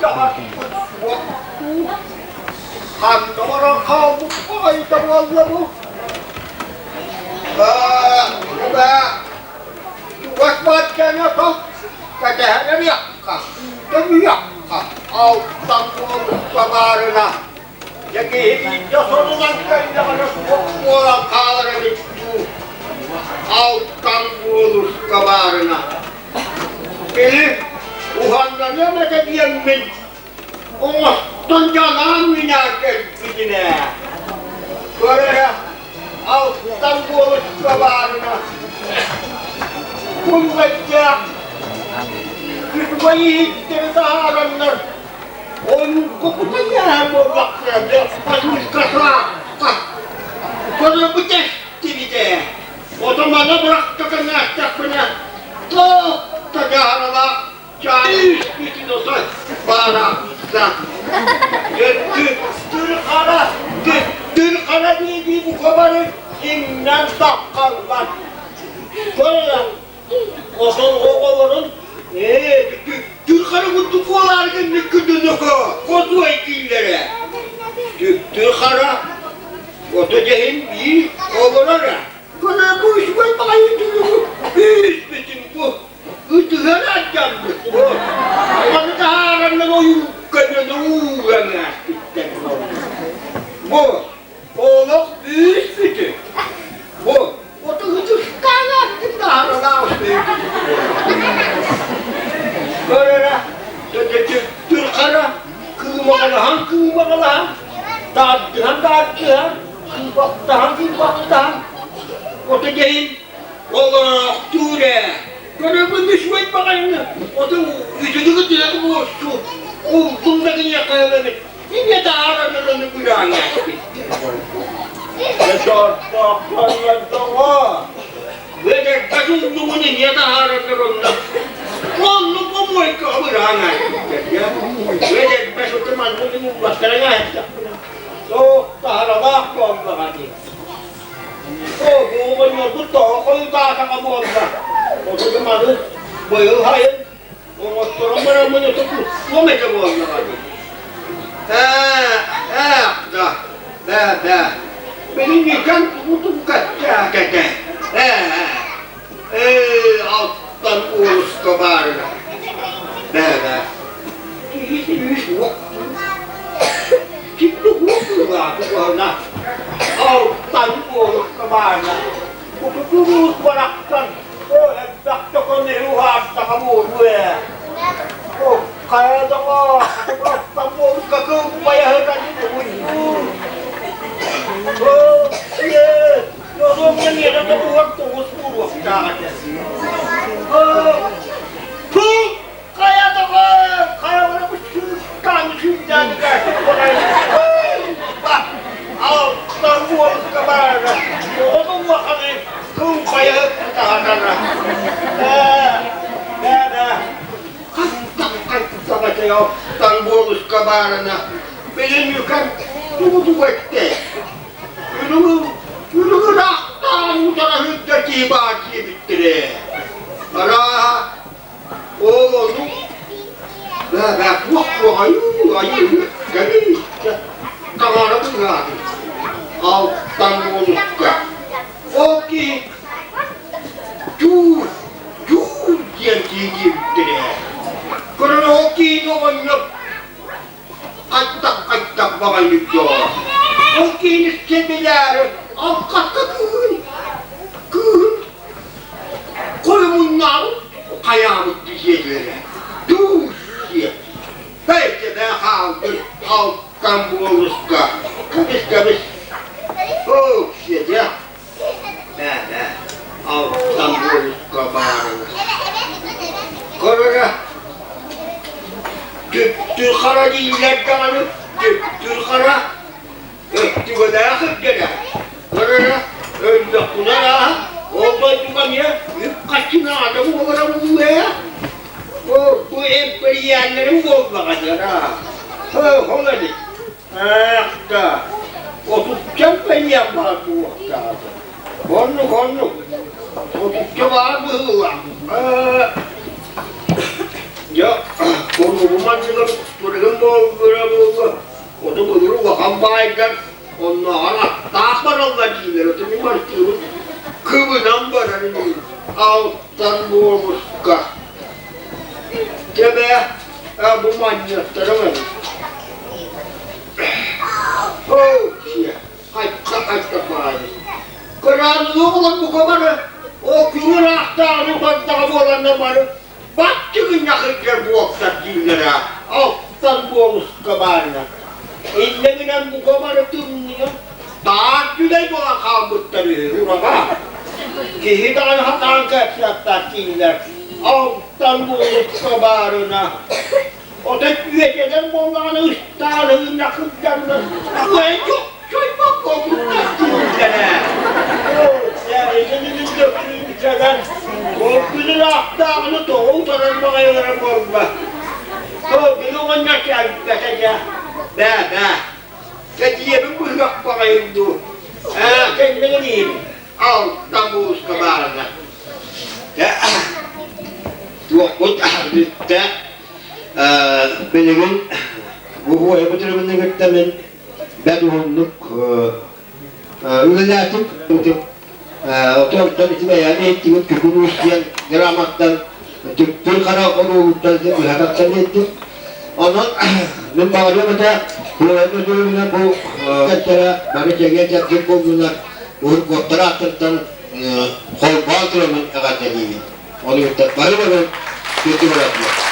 jahat. Hangi orang kamu itu wallamu? Coba buat bacanya toh kadang riakka, riakka. Au tampung kabarna. Jadi itu sorulan kaya ada semua kabar itu. Au tampung kabarna. Ini uhannya mereka diamin. Oh, tunjangan minyak begini. Korea, au tampung kabarna. Kumbaca. Bayi tertahan nar, orang koputnya bolaknya dia pasang kasar, kalau beceh tidak, otomatis berak terkena caknya, tuh terjadi cari itu dosa barang sah, terkara di buka balik innan takkan, kalau orang Türkara bu tufalarken ne kırdın ko? Kodu ekillere. Türkara oto cehim iyi oğlanlara. Kana bu iş var bakayım. Biz bütün bu. Ütüler canlı. Ama da haranla oyun kanını uğrana. Bu. Oğlak biz bütün. Bu. Oto hıcı kana. Kita haranla olsun. Korea, Türkara, kemalahan, tahan, kebaktahan, oto jahil, Allah ture, Korea menyesuai pakaiannya, oto itu juga tidak bosku, bundanya kayak ini ada arah dalam negara. Besar, beda kasus semuanya ini ada arah dalam. Onu pomoy kaburangan, ya. Beda besok teman ini buat kerana. So taharabah kau berani. Oh, bukannya tu tahu kau tak akan buat. Oh, teman tu boleh hai. Oh, orang mana mana tu, kau macam buat berani. Dah. Ini kan butuh kaca. Altan urus kabarna. Dah. Ini waktu. Kita buat kabarna. Altan urus kabarna. Untuk urus barakkan. Oh, hendak tokon ruhat kamu dua. Oh, kaya dong. Altan urus kekupaya tadi tu. Oh, iya. Orang yang ni ada waktu urus jangan. Kaya orang bersukan sudah kan. Tampul kabar. Orang makan itu kaya tahanan. Dah. Sama saya tampul kabar na. Pilih kan tu buat teh. Dulu nak tahu cara hidup cibat cibitre. Ara, oh lu, dah buat ayu, jadi kamar tu lagi. Au tamu luka. Okey, tu yang cibitre. Kerana okey tu banyak. Atak bagai itu. Okey ni sebenarnya. Angkat kun. Kalau menang, kaya mesti jadi. Dusia. Baik dah hal kampung luska. Kabis. Oh, siapa? Dah. Kampung luska barang. Kalau dah. Türkara diiler kanı. Türkara. Tiba dah kerja. Karena dah punah, orang juga ni, kacina ada orang muda. Oh, emperian ni buat macam mana? Oh, ni. Dah. Oh, tu sampai yang baru dah. Kono. Oh, tu coba buat. Ya, kono Romancılık tuturum bu. O da buyuru bakan baydan. Onlara taparanlar giyilir. O da bir markiyor. Kıvıdan bararı değil. Alttan boğmuşka. Kebe bu manyaklara var. Hatta bari. Karanlığı olan bu kamarı. O kümür ahtarı bantağı olanlar var. Baktığın yakınlar bu oktat değiller ha. Alttan boğmuşka barına. İnleminen bu kamarı tümlüyor. Daha tüley boğan kalbutları. Urama. Ki hidan hatan kapsatlar değiller. Alttan boğmuşka barına. O da üyeceden boğanı ıstağının yakınlarına. Ulan çok bak olmuşlar değiller. Ya eliminin dökülüğünü seven. Korkunun ahtağını doğu tarafına yaran korkma. Beni onunla gelmekece. Be. Kediye bir buyrak bakayım dur. Kendine diyeyim. Alttan boğuz kabarına. Bu tahrifte benim bu huaya bıtırımını gırtlamin beduhunluk ürünlertim otordan itime yani ettiğim kükünü isteyen gramaktan Türkara oruğuttan bir hakaktan ettim. Ondan ben bağırıyorum da bu ödülümle bu kaçlara bana çekilecek yapacak olduğunlar bu kotlara atırtan kol bağırtırımın akademiyim. Onu yurtta bağırıyorum kötü bırakmıyor.